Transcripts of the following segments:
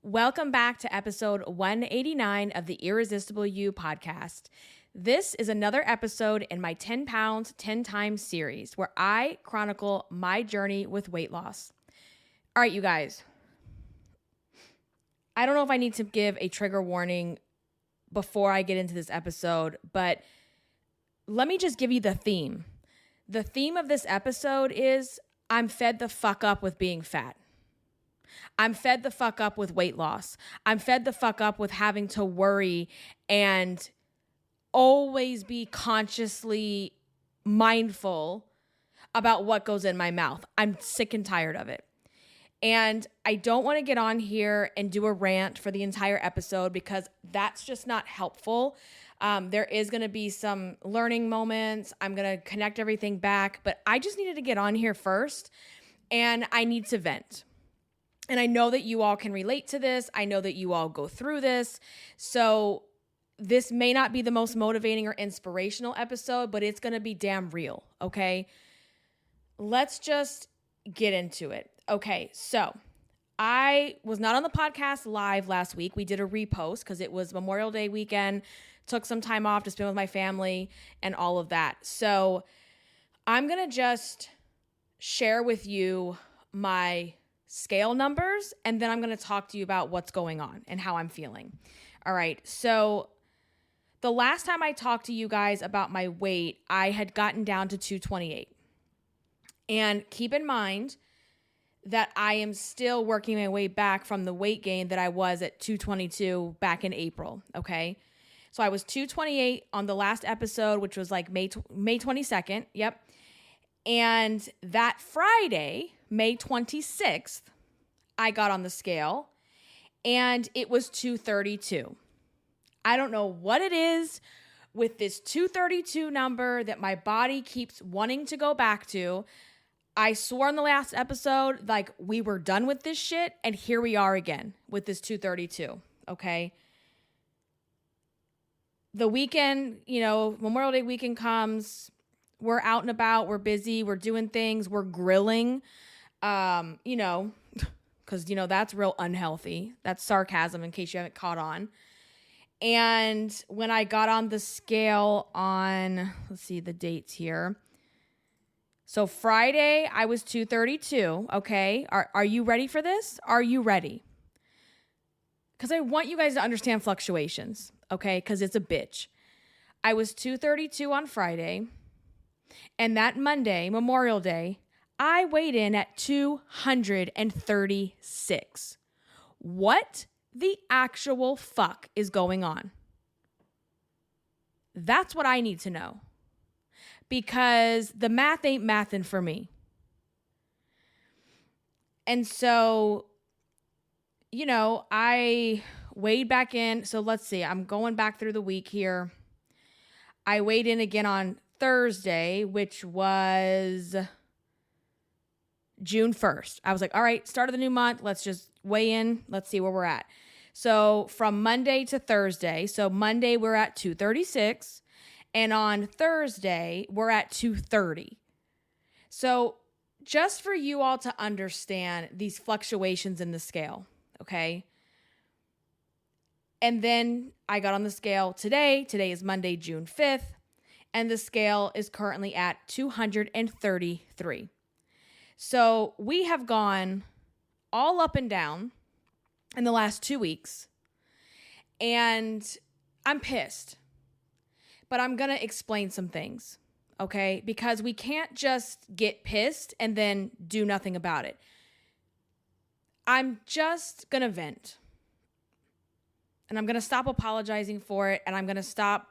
Welcome back to episode 189 of the Irresistible You podcast. This is another episode in my 10 pounds, 10 times series where I chronicle my journey with weight loss. All right, you guys. I don't know if I need to give a trigger warning before I get into this episode, but let me just give you the theme. The theme of this episode is I'm fed the fuck up with being fat. I'm fed the fuck up with weight loss. I'm fed the fuck up with having to worry and always be consciously mindful about what goes in my mouth. I'm sick and tired of it. And I don't want to get on here and do a rant for the entire episode because that's just not helpful. There is going to be some learning moments. I'm going to connect everything back, but I just needed to get on here first and I need to vent. And I know that you all can relate to this. I know that you all go through this. So this may not be the most motivating or inspirational episode, but it's going to be damn real, okay? Let's just get into it. Okay, so I was not on the podcast live last week. We did a repost because it was Memorial Day weekend. Took some time off to spend with my family and all of that. So I'm going to just share with you my scale numbers, and then I'm going to talk to you about what's going on and how I'm feeling. All right. So the last time I talked to you guys about my weight, I had gotten down to 228. And keep in mind that I am still working my way back from the weight gain that I was at 222 back in April. Okay. So I was 228 on the last episode, which was like May 22nd. Yep. And that Friday, May 26th, I got on the scale and it was 232. I don't know what it is with this 232 number that my body keeps wanting to go back to. I swore in the last episode, like we were done with this shit. And here we are again with this 232. Okay. The weekend, Memorial Day weekend comes. We're out and about. We're busy. We're doing things. We're grilling, because, that's real unhealthy. That's sarcasm in case you haven't caught on. And when I got on the scale on, let's see the dates here. So Friday, I was 232. Okay. Are you ready for this? Are you ready? Because I want you guys to understand fluctuations. Okay. Because it's a bitch. I was 232 on Friday. And that Monday, Memorial Day, I weighed in at 236. What the actual fuck is going on? That's what I need to know. Because the math ain't mathin' for me. And so, I weighed back in. So let's see. I'm going back through the week here. I weighed in again on Thursday, which was June 1st. I was like, all right, start of the new month. Let's just weigh in. Let's see where we're at. So from Monday to Thursday. So Monday we're at 236. And on Thursday we're at 230. So just for you all to understand these fluctuations in the scale. Okay. And then I got on the scale today. Today is Monday, June 5th. And the scale is currently at 233. So we have gone all up and down in the last 2 weeks. And I'm pissed. But I'm going to explain some things, okay? Because we can't just get pissed and then do nothing about it. I'm just going to vent. And I'm going to stop apologizing for it. And I'm going to stop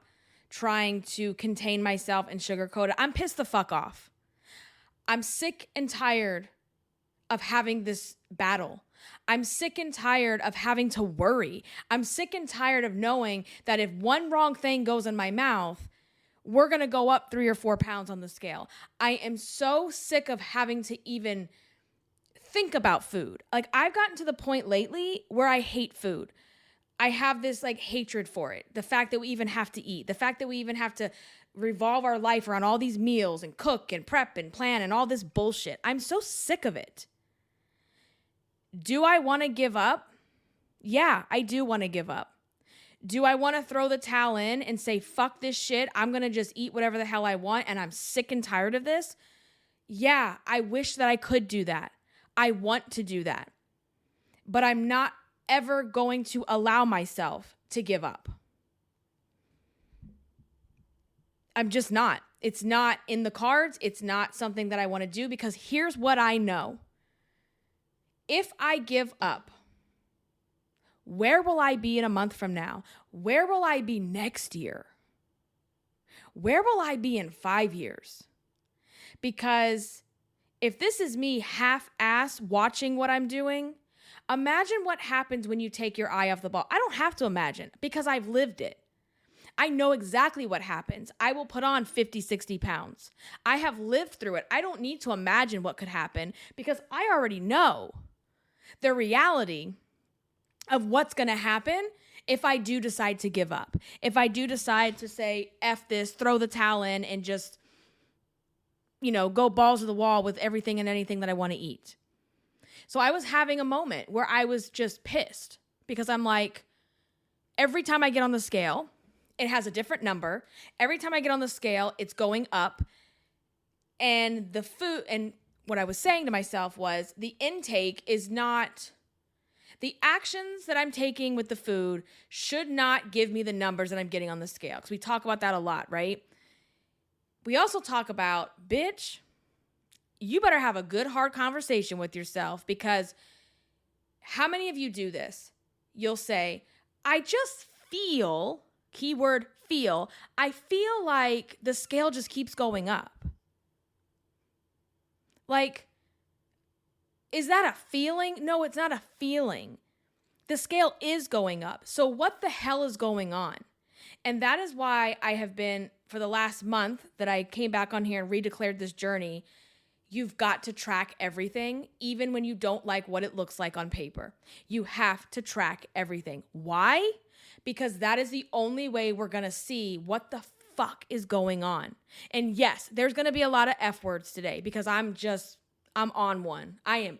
trying to contain myself and sugarcoat it. I'm pissed the fuck off. I'm sick and tired of having this battle. I'm sick and tired of having to worry. I'm sick and tired of knowing that if one wrong thing goes in my mouth, we're going to go up 3 or 4 pounds on the scale. I am so sick of having to even think about food. Like I've gotten to the point lately where I hate food. I have this hatred for it. The fact that we even have to eat, the fact that we even have to revolve our life around all these meals and cook and prep and plan and all this bullshit. I'm so sick of it. Do I want to give up? yeah, I do want to give up. Do I want to throw the towel in and say, fuck this shit, I'm going to just eat whatever the hell I want and I'm sick and tired of this? Yeah, I wish that I could do that. I want to do that. But I'm not ever going to allow myself to give up. I'm just not. It's not in the cards. It's not something that I want to do, because here's what I know. If I give up, where will I be in a month from now? Where will I be next year? Where will I be in 5 years? Because if this is me half-ass watching what I'm doing, imagine what happens when you take your eye off the ball. I don't have to imagine, because I've lived it. I know exactly what happens. I will put on 50, 60 pounds. I have lived through it. I don't need to imagine what could happen, because I already know the reality of what's going to happen if I do decide to give up. If I do decide to say, F this, throw the towel in, and just, go balls to the wall with everything and anything that I want to eat. So I was having a moment where I was just pissed, because I'm like, every time I get on the scale, it has a different number. Every time I get on the scale, it's going up. And the food, and what I was saying to myself was, the intake is not, the actions that I'm taking with the food should not give me the numbers that I'm getting on the scale. Because we talk about that a lot, right? We also talk about, bitch, you better have a good, hard conversation with yourself, because how many of you do this? You'll say, I just feel, keyword feel, I feel like the scale just keeps going up. Like, is that a feeling? No, it's not a feeling. The scale is going up. So what the hell is going on? And that is why I have been, for the last month that I came back on here and redeclared this journey, you've got to track everything, even when you don't like what it looks like on paper. You have to track everything. Why? Because that is the only way we're going to see what the fuck is going on. And yes, there's going to be a lot of F words today, because I'm on one. I am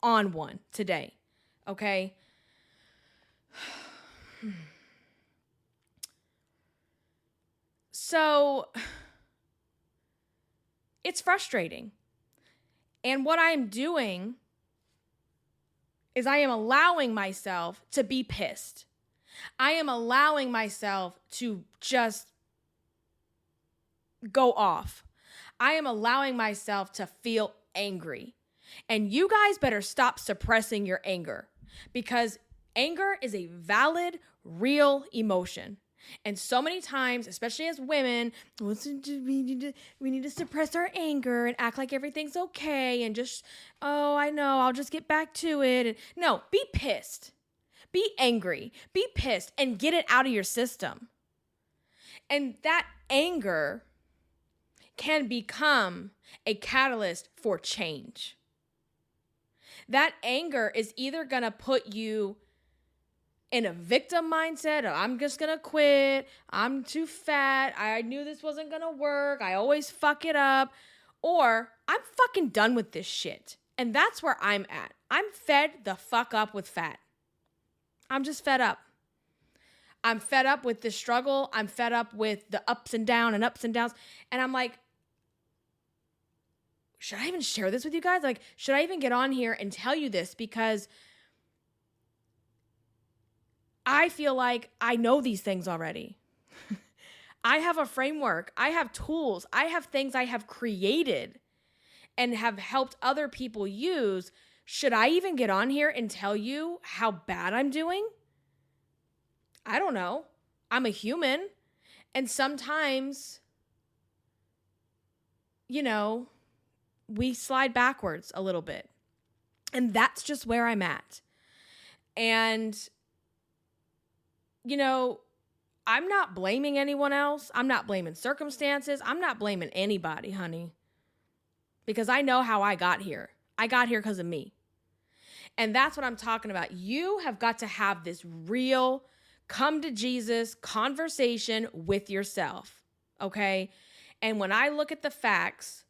on one today. Okay? So it's frustrating. And what I'm doing is I am allowing myself to be pissed. I am allowing myself to just go off. I am allowing myself to feel angry. And you guys better stop suppressing your anger, because anger is a valid, real emotion. And so many times, especially as women, we need to suppress our anger and act like everything's okay and just, oh, I know, I'll just get back to it. And no, be pissed. Be angry. Be pissed and get it out of your system. And that anger can become a catalyst for change. That anger is either going to put you in a victim mindset, I'm just going to quit, I'm too fat, I knew this wasn't going to work, I always fuck it up, or I'm fucking done with this shit. And that's where I'm at. I'm fed the fuck up with fat. I'm just fed up. I'm fed up with this struggle. I'm fed up with the ups and downs. And I'm like, should I even share this with you guys? Like, should I even get on here and tell you this? Because I feel like I know these things already. I have a framework. I have tools. I have things I have created and have helped other people use. Should I even get on here and tell you how bad I'm doing? I don't know. I'm a human. And sometimes, we slide backwards a little bit. And that's just where I'm at. And I'm not blaming anyone else. I'm not blaming circumstances. I'm not blaming anybody, honey. Because I know how I got here. I got here because of me. And that's what I'm talking about. You have got to have this real come to Jesus conversation with yourself. Okay? And when I look at the facts,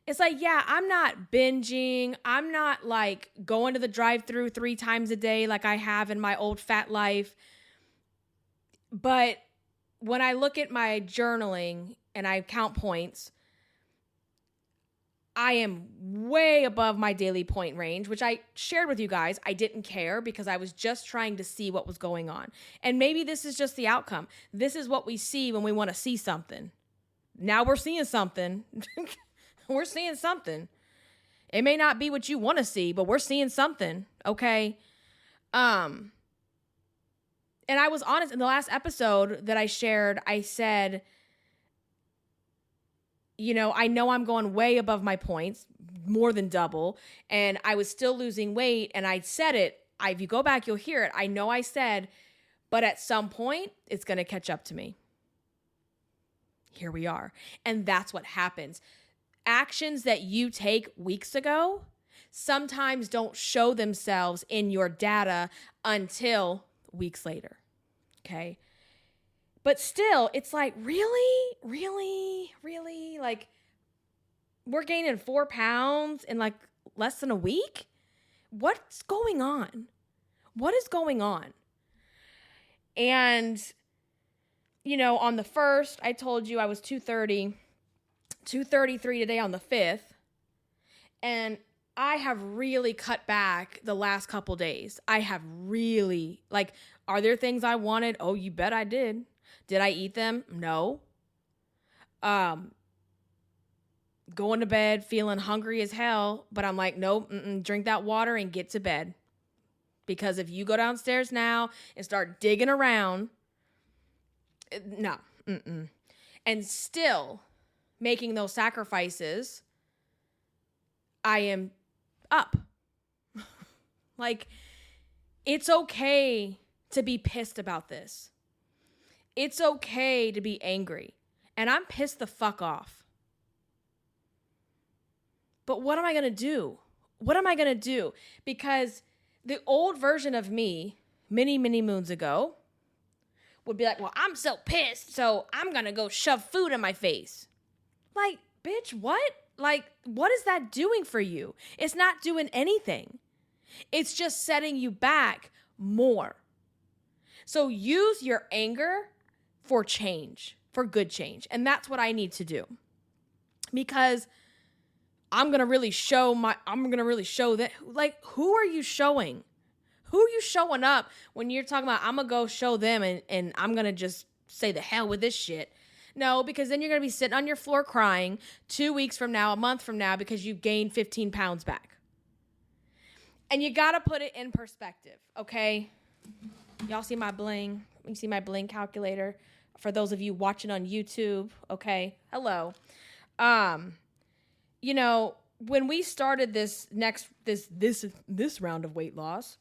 It's like, yeah, I'm not binging. I'm not like going to the drive-thru 3 times a day like I have in my old fat life. But when I look at my journaling and I count points, I am way above my daily point range, which I shared with you guys. I didn't care because I was just trying to see what was going on. And maybe this is just the outcome. This is what we see when we want to see something. Now we're seeing something. We're seeing something. It may not be what you want to see, but we're seeing something, okay? And I was honest in the last episode that I shared, I said, I know I'm going way above my points, more than double, and I was still losing weight, and I said it. If you go back, you'll hear it. I know I said, but at some point, it's going to catch up to me. Here we are. And that's what happens. Actions that you take weeks ago sometimes don't show themselves in your data until weeks later. Okay? But still, it's like, really? Like, we're gaining 4 pounds in like less than a week? What's going on? What is going on? And, on the 1st, I told you I was 230, 233 today on the 5th. And I have really cut back the last couple days. I have really, are there things I wanted? Oh, you bet I did. Did I eat them? No. Going to bed feeling hungry as hell, but I'm like, nope, drink that water and get to bed. Because if you go downstairs now and start digging around, no. And still making those sacrifices, I am up. It's okay to be pissed about this. It's okay to be angry. And I'm pissed the fuck off. But what am I going to do? What am I going to do? Because the old version of me, many, many moons ago, would be like, well, I'm so pissed, so I'm going to go shove food in my face. Like, bitch, what? What is that doing for you? It's not doing anything. It's just setting you back more. So use your anger for change, for good change. And that's what I need to do. Because I'm going to really show that, who are you showing? Who are you showing up when you're talking about, I'm going to go show them and I'm going to just say the hell with this shit? No, because then you're going to be sitting on your floor crying 2 weeks from now, a month from now, because you gained 15 pounds back. And you got to put it in perspective, okay? Y'all see my bling? You see my bling calculator? For those of you watching on YouTube, okay? Hello. When we started this round of weight loss,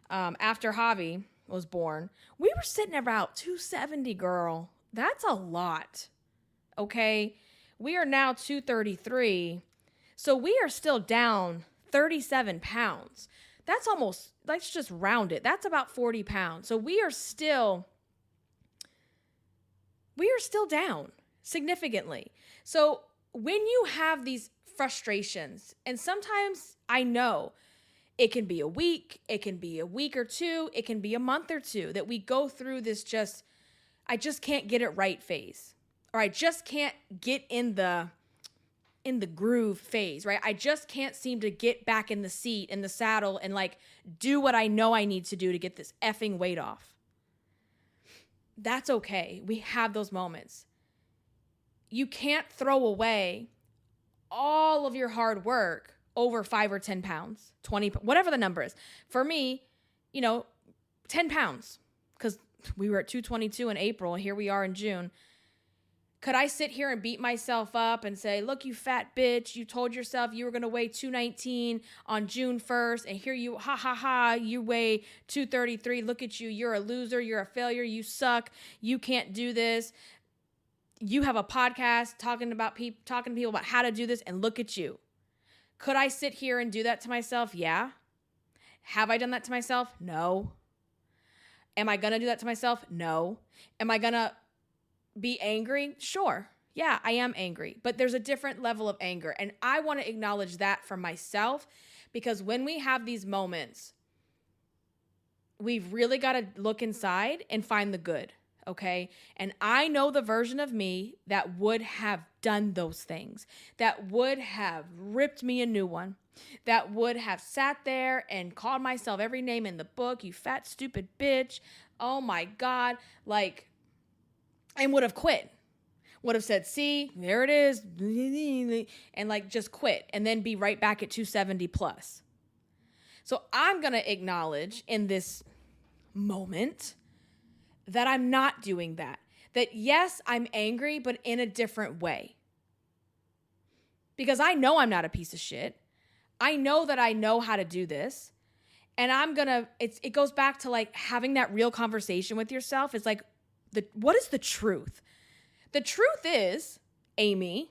after Javi was born, we were sitting at about 270, girl. That's a lot. Okay? We are now 233. So we are still down 37 pounds. That's almost, let's just round it. That's about 40 pounds. So we are still down significantly. So when you have these frustrations, and sometimes I know it can be a week, it can be a week or two, it can be a month or two that we go through this I just can't get it right phase, or I just can't get in the groove phase, right? I just can't seem to get back in the seat, in the saddle, and do what I know I need to do to get this effing weight off. That's okay. We have those moments. You can't throw away all of your hard work over 5 or 10 pounds, 20, whatever the number is. For me, 10 pounds, because we were at 222 in April, and here we are in June. Could I sit here and beat myself up and say, look, you fat bitch, you told yourself you were going to weigh 219 on June 1st, and here you, you weigh 233. Look at you. You're a loser. You're a failure. You suck. You can't do this. You have a podcast talking to people about how to do this, and look at you. Could I sit here and do that to myself? Yeah. Have I done that to myself? No. Am I going to do that to myself? No. Am I going to be angry? Sure. Yeah, I am angry, but there's a different level of anger. And I want to acknowledge that for myself, because when we have these moments, we've really got to look inside and find the good. Okay. And I know the version of me that would have done those things, that would have ripped me a new one, that would have sat there and called myself every name in the book, you fat, stupid bitch. Oh my God. Like, and would have quit, would have said, see, there it is. And like, just quit and then be right back at 270 plus. So I'm going to acknowledge in this moment that I'm not doing that. That yes, I'm angry, but in a different way. Because I know I'm not a piece of shit. I know that I know how to do this. And it goes back to like having that real conversation with yourself. It's like, what is the truth? The truth is, Amy,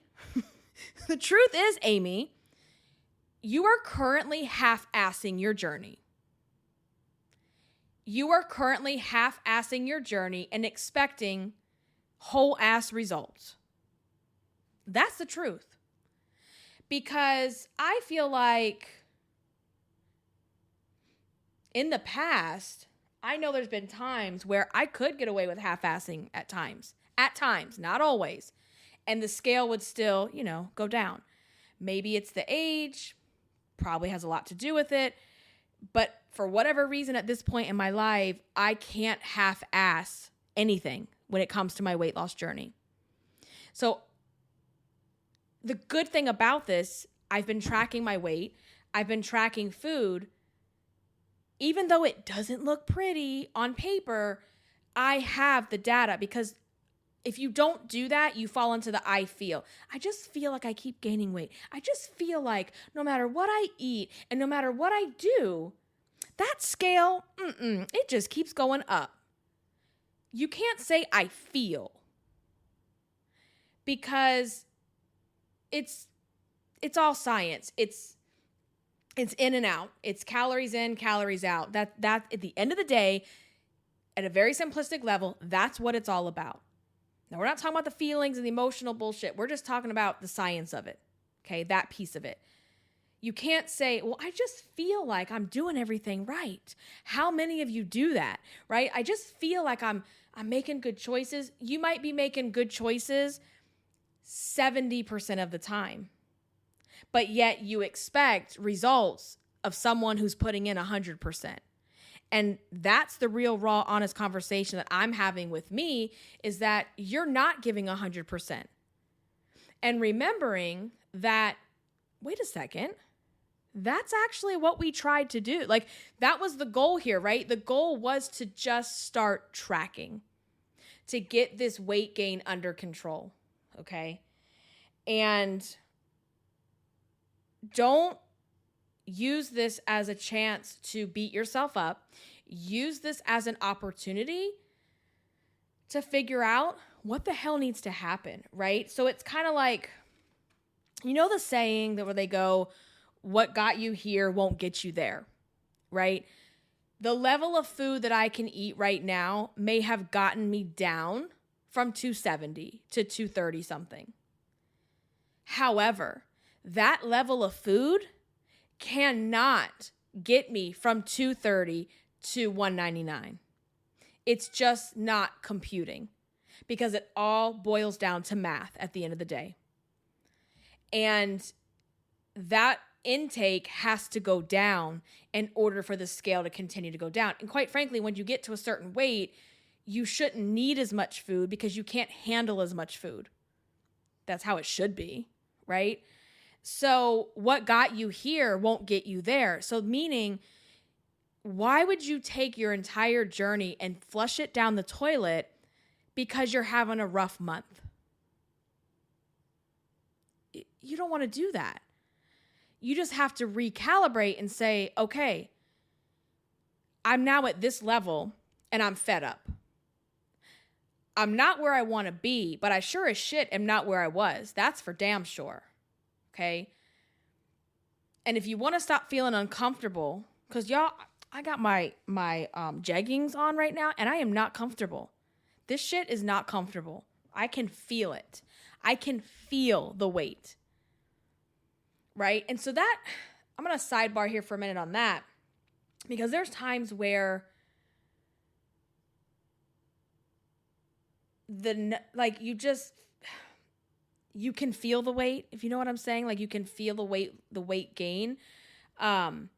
you are currently half-assing your journey. You are currently half-assing your journey and expecting whole-ass results. That's the truth. Because I feel like in the past, I know there's been times where I could get away with half-assing at times. At times, not always. And the scale would still, go down. Maybe it's the age, probably has a lot to do with it. But for whatever reason at this point in my life, I can't half-ass anything when it comes to my weight loss journey. So the good thing about this, I've been tracking my weight. I've been tracking food. Even though it doesn't look pretty on paper, I have the data, because if you don't do that, you fall into the I feel. I just feel like I keep gaining weight. I just feel like no matter what I eat and no matter what I do, that scale, it just keeps going up. You can't say I feel, because it's all science. It's in and out. It's calories in, calories out. That at the end of the day, at a very simplistic level, that's what it's all about. Now, we're not talking about the feelings and the emotional bullshit. We're just talking about the science of it, okay? That piece of it. You can't say, well, I just feel like I'm doing everything right. How many of you do that, right? I just feel like I'm making good choices. You might be making good choices 70% of the time, but yet you expect results of someone who's putting in 100%. And that's the real, raw, honest conversation that I'm having with me, is that you're not giving 100%. And remembering that, wait a second, that's actually what we tried to do. Like, that was the goal here, right? The goal was to just start tracking, to get this weight gain under control, okay? And don't use this as a chance to beat yourself up. Use this as an opportunity to figure out what the hell needs to happen, right? So it's kind of like, the saying that where they go, what got you here won't get you there, right? The level of food that I can eat right now may have gotten me down from 270 to 230 something. However, that level of food cannot get me from 230 to 199. It's just not computing, because it all boils down to math at the end of the day. And that intake has to go down in order for the scale to continue to go down. And quite frankly, when you get to a certain weight, you shouldn't need as much food because you can't handle as much food. That's how it should be, right? So what got you here won't get you there. So meaning, why would you take your entire journey and flush it down the toilet because you're having a rough month? You don't want to do that. You just have to recalibrate and say, okay, I'm now at this level and I'm fed up. I'm not where I want to be, but I sure as shit am not where I was. That's for damn sure. Okay. And if you want to stop feeling uncomfortable, because y'all, I got my jeggings on right now and I am not comfortable. This shit is not comfortable. I can feel it. I can feel the weight. Right? And so that, I'm going to sidebar here for a minute on that, because there's times where you can feel the weight, if you know what I'm saying. Like, you can feel the weight gain. And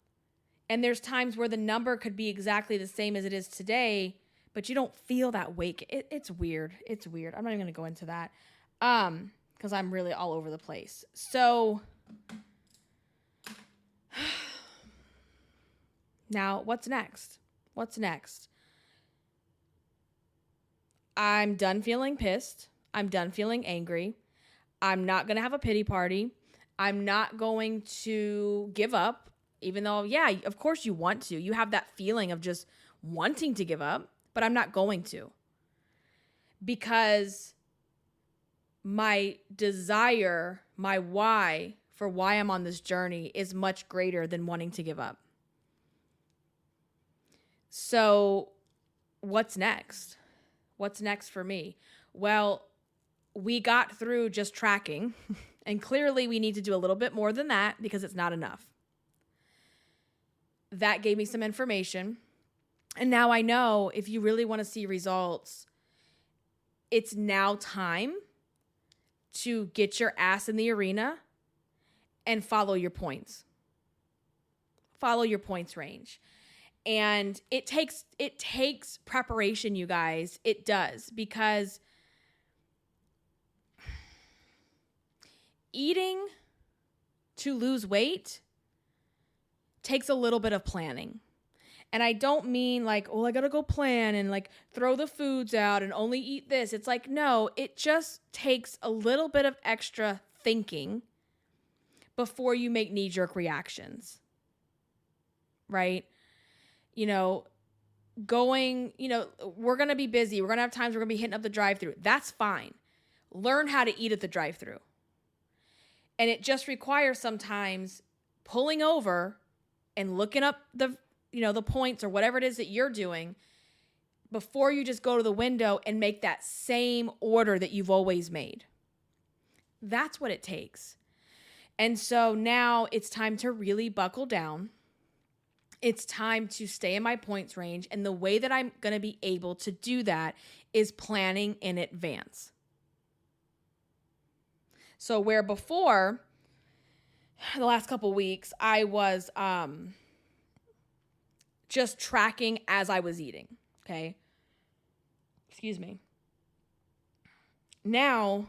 there's times where the number could be exactly the same as it is today, but you don't feel that weight. It's weird. It's weird. I'm not even going to go into that. Because I'm really all over the place. So now what's next? I'm done feeling pissed. I'm done feeling angry. I'm not going to have a pity party. I'm not going to give up, even though, yeah, of course you want to. You have that feeling of just wanting to give up, but I'm not going to. Because my desire, my why for why I'm on this journey is much greater than wanting to give up. So what's next? What's next for me? Well, we got through just tracking, and clearly we need to do a little bit more than that because it's not enough. That gave me some information. And now I know if you really want to see results, it's now time to get your ass in the arena and follow your points. Follow your points range. And it takes preparation, you guys. It does, because eating to lose weight takes a little bit of planning. And I don't mean like, oh, I got to go plan and like throw the foods out and only eat this. It's like, no, it just takes a little bit of extra thinking before you make knee-jerk reactions. Right? You know, we're going to be busy. We're going to have times we're going to be hitting up the drive-thru. That's fine. Learn how to eat at the drive-thru. And it just requires sometimes pulling over and looking up the points or whatever it is that you're doing before you just go to the window and make that same order that you've always made. That's what it takes. And so now it's time to really buckle down. It's time to stay in my points range. And the way that I'm going to be able to do that is planning in advance. So where before, the last couple weeks, I was just tracking as I was eating, okay? Excuse me. Now,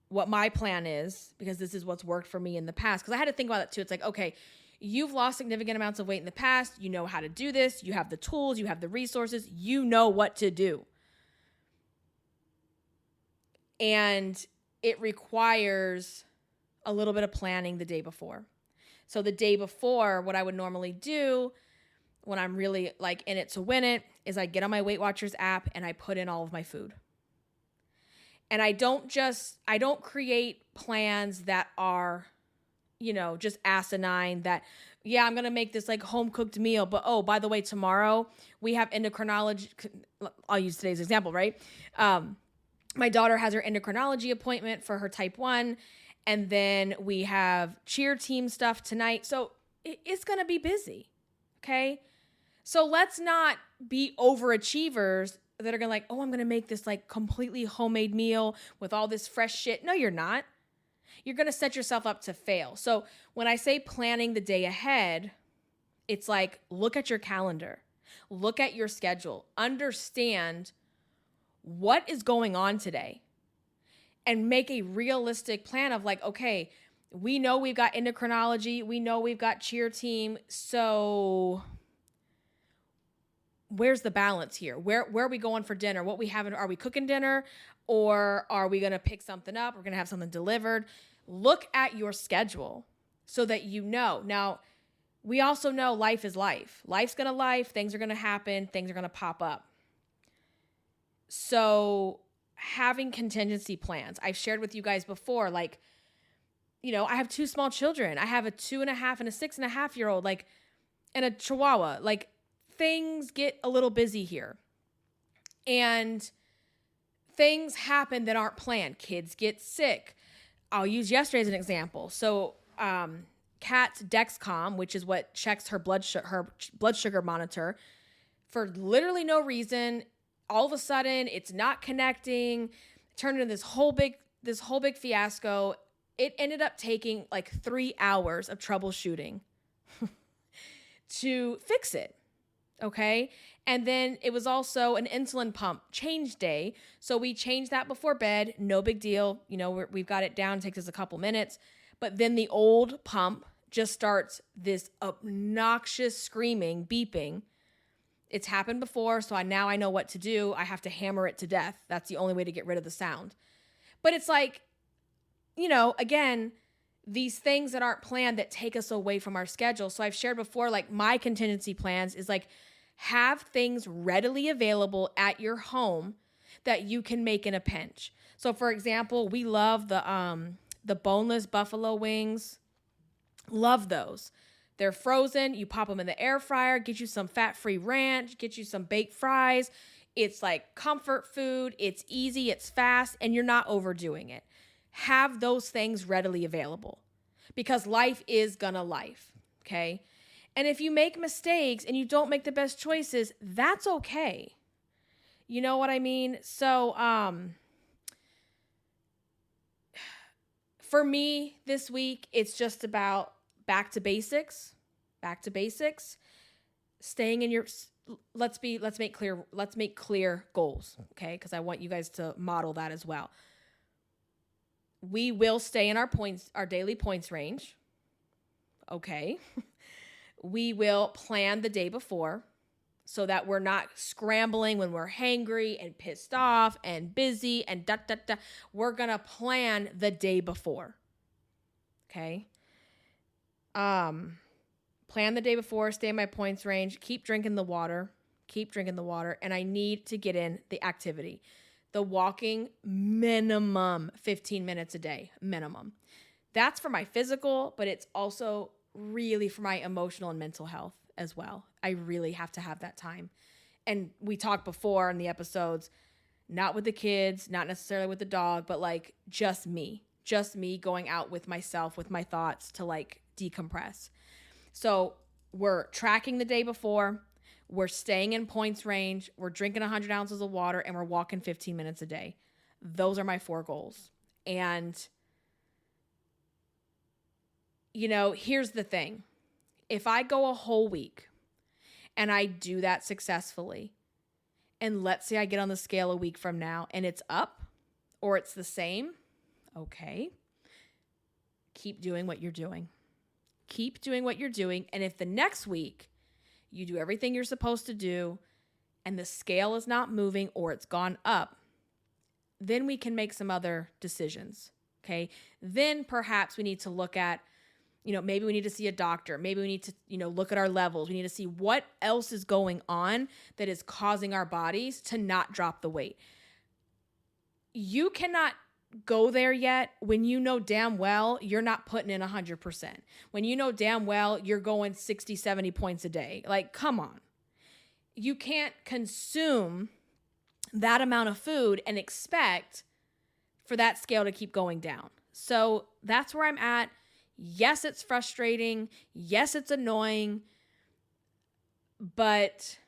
what my plan is, because this is what's worked for me in the past, because I had to think about it too. It's like, okay, you've lost significant amounts of weight in the past. You know how to do this. You have the tools. You have the resources. You know what to do. And it requires a little bit of planning the day before. So the day before, what I would normally do when I'm really like in it to win it is I get on my Weight Watchers app and I put in all of my food. And I don't create plans that are, just asinine that, yeah, I'm going to make this like home cooked meal. But, oh, by the way, tomorrow we have endocrinology. I'll use today's example, right? My daughter has her endocrinology appointment for her type 1. And then we have cheer team stuff tonight. So it's going to be busy. Okay. So let's not be overachievers that are going to like, oh, I'm going to make this like completely homemade meal with all this fresh shit. No, you're not. You're going to set yourself up to fail. So when I say planning the day ahead, it's like, look at your calendar, look at your schedule, understand what is going on today, and make a realistic plan of like, okay, we know we've got endocrinology, we know we've got cheer team, so where's the balance here? Where are we going for dinner? What we having? Are we cooking dinner, or are we going to pick something up? We're going to have something delivered. Look at your schedule so that you know. Now, we also know life is life. Life's going to life. Things are going to happen. Things are going to pop up. So having contingency plans. I've shared with you guys before, like, I have 2 small children. I have a 2.5 and a 6.5-year-old, like, and a Chihuahua. Like, things get a little busy here. And things happen that aren't planned. Kids get sick. I'll use yesterday as an example. So, Kat's Dexcom, which is what checks her blood sugar monitor, for literally no reason, all of a sudden it's not connecting, turned into this whole big fiasco. It ended up taking like 3 hours of troubleshooting to fix it. Okay. And then it was also an insulin pump change day. So we changed that before bed. No big deal. You know, we've got it down. It takes us a couple minutes. But then the old pump just starts this obnoxious screaming, beeping. It's happened before. So now I know what to do. I have to hammer it to death. That's the only way to get rid of the sound. But it's like, you know, again, these things that aren't planned that take us away from our schedule. So I've shared before, like my contingency plans is like have things readily available at your home that you can make in a pinch. So for example, we love the boneless buffalo wings. Love those. They're frozen. You pop them in the air fryer, get you some fat-free ranch, get you some baked fries. It's like comfort food. It's easy, it's fast, and you're not overdoing it. Have those things readily available because life is gonna life, okay? And if you make mistakes and you don't make the best choices, that's okay. You know what I mean? So, for me this week, it's just about back to basics, staying in your, let's make clear goals, okay? Because I want you guys to model that as well. We will stay in our daily points range. Okay. We will plan the day before so that we're not scrambling when we're hangry and pissed off and busy and We're going to plan the day before. Okay. Plan the day before, stay in my points range, keep drinking the water. And I need to get in the activity. The walking, minimum 15 minutes a day, minimum. That's for my physical, but it's also really for my emotional and mental health as well. I really have to have that time. And we talked before in the episodes, not with the kids, not necessarily with the dog, but like just me going out with myself, with my thoughts to like decompress. So we're tracking the day before. We're staying in points range. We're drinking 100 ounces of water and we're walking 15 minutes a day. Those are my 4 goals. And, you know, here's the thing. If I go a whole week and I do that successfully, and let's say I get on the scale a week from now and it's up or it's the same, okay, keep doing what you're doing. And if the next week you do everything you're supposed to do and the scale is not moving or it's gone up, then we can make some other decisions, okay? Then perhaps we need to look at, you know, maybe we need to see a doctor. Maybe we need to, you know, look at our levels. We need to see what else is going on that is causing our bodies to not drop the weight. You cannot go there yet when you know damn well you're not putting in 100%. When you know damn well you're going 60, 70 points a day. Like, come on. You can't consume that amount of food and expect for that scale to keep going down. So that's where I'm at. Yes, it's frustrating. Yes, it's annoying. But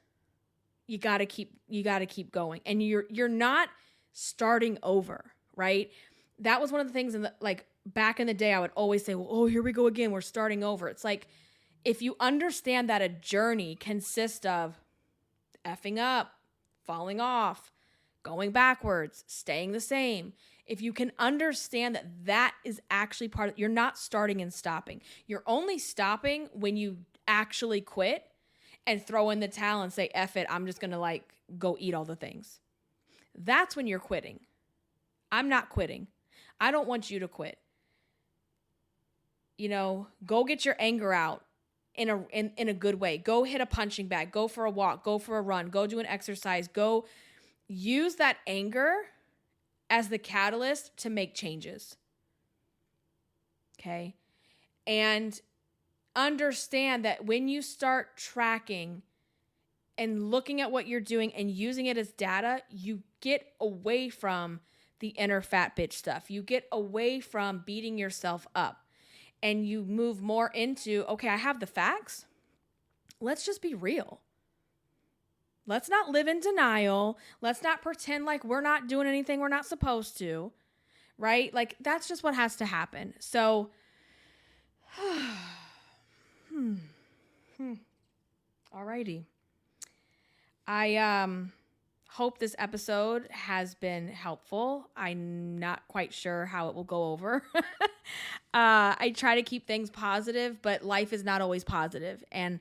you got to keep going. And you're not starting over. Right? That was one of the things back in the day, I would always say, well, oh, here we go again. We're starting over. It's like, if you understand that a journey consists of effing up, falling off, going backwards, staying the same. If you can understand that is actually part of, you're not starting and stopping. You're only stopping when you actually quit and throw in the towel and say, F it, I'm just going to go eat all the things. That's when you're quitting. I'm not quitting. I don't want you to quit. You know, go get your anger out in a good way. Go hit a punching bag. Go for a walk. Go for a run. Go do an exercise. Go use that anger as the catalyst to make changes. Okay? And understand that when you start tracking and looking at what you're doing and using it as data, you get away from the inner fat bitch stuff. You get away from beating yourself up and you move more into, okay, I have the facts. Let's just be real. Let's not live in denial. Let's not pretend like we're not doing anything we're not supposed to, right? Like that's just what has to happen. So, alrighty. I hope this episode has been helpful. I'm not quite sure how it will go over. I try to keep things positive, but life is not always positive. And,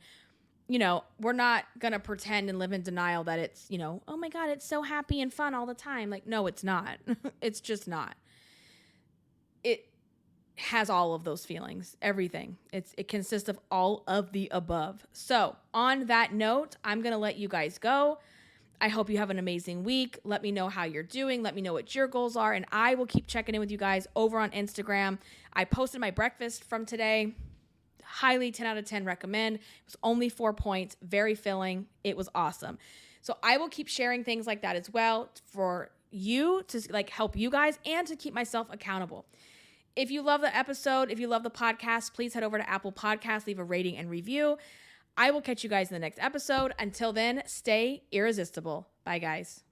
you know, we're not going to pretend and live in denial that it's, you know, oh my God, it's so happy and fun all the time. Like, no, it's not. It's just not. It has all of those feelings, everything. It consists of all of the above. So on that note, I'm going to let you guys go. I hope you have an amazing week. Let me know how you're doing. Let me know what your goals are. And I will keep checking in with you guys over on Instagram. I posted my breakfast from today. Highly 10 out of 10 recommend. It was only 4 points, very filling. It was awesome. So I will keep sharing things like that as well for you to like help you guys and to keep myself accountable. If you love the episode, if you love the podcast, please head over to Apple Podcasts, leave a rating and review. I will catch you guys in the next episode. Until then, stay irresistible. Bye, guys.